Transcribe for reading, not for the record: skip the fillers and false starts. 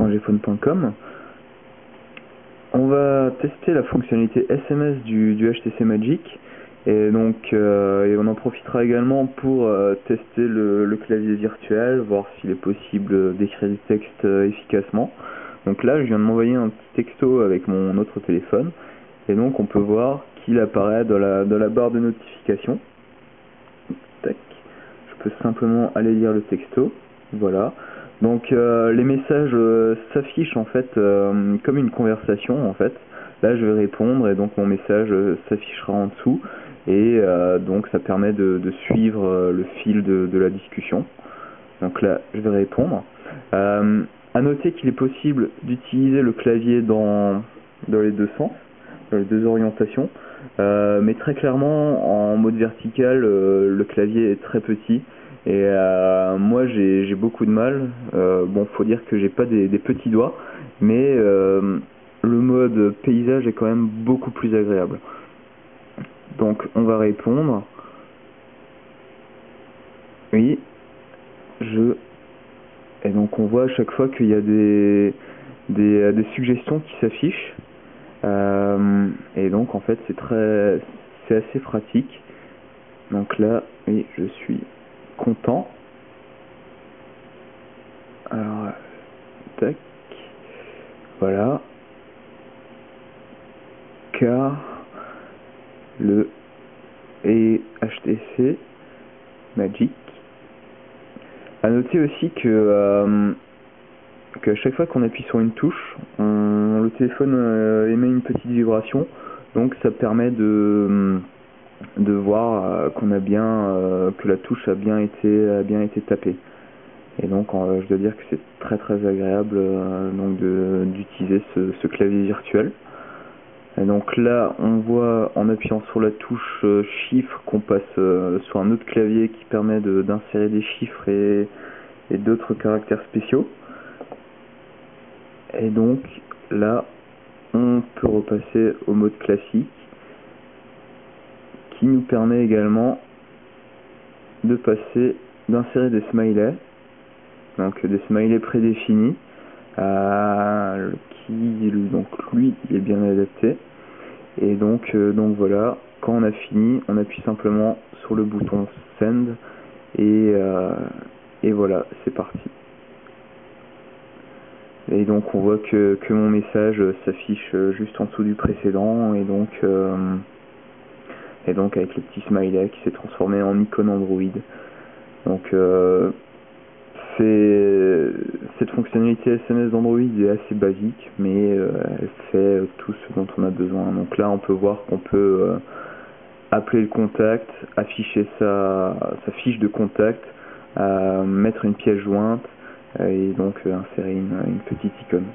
www.gphone.com. On va tester la fonctionnalité SMS du HTC Magic et donc et on en profitera également pour tester le clavier virtuel, voir s'il est possible d'écrire du texte efficacement. Donc là je viens de m'envoyer un petit texto avec mon autre téléphone et donc on peut voir qu'il apparaît dans la barre de notification. Tac. Je peux simplement aller lire le texto, voilà. Donc les messages s'affichent en fait comme une conversation en fait. Là je vais répondre et donc mon message s'affichera en dessous et donc ça permet de suivre le fil de la discussion. Donc là je vais répondre. À noter qu'il est possible d'utiliser le clavier dans les deux sens, dans les deux orientations, mais très clairement en mode vertical le clavier est très petit. Et moi j'ai beaucoup de mal, bon faut dire que j'ai pas des petits doigts, mais le mode paysage est quand même beaucoup plus agréable. Donc on va répondre, oui, et donc on voit à chaque fois qu'il y a des suggestions qui s'affichent, et donc en fait c'est assez pratique. Donc là, oui, je suis content. Alors, tac, voilà, car le HTC Magic. À noter aussi que à chaque fois qu'on appuie sur une touche, le téléphone émet une petite vibration, donc ça permet de voir qu'on a bien que la touche a bien été tapée. Et donc je dois dire que c'est très agréable donc d'utiliser ce clavier virtuel. Et donc là on voit en appuyant sur la touche chiffre qu'on passe sur un autre clavier qui permet d'insérer des chiffres et d'autres caractères spéciaux. Et donc là on peut repasser au mode classique qui nous permet également d'insérer des smileys, donc des smileys prédéfinis, donc lui il est bien adapté. Et donc voilà, quand on a fini, on appuie simplement sur le bouton Send et voilà, c'est parti. Et donc on voit que mon message s'affiche juste en dessous du précédent et donc avec le petit smiley qui s'est transformé en icône Android. Donc cette fonctionnalité SMS d'Android est assez basique, mais elle fait tout ce dont on a besoin. Donc là on peut voir qu'on peut appeler le contact, afficher sa fiche de contact, mettre une pièce jointe et donc insérer une petite icône.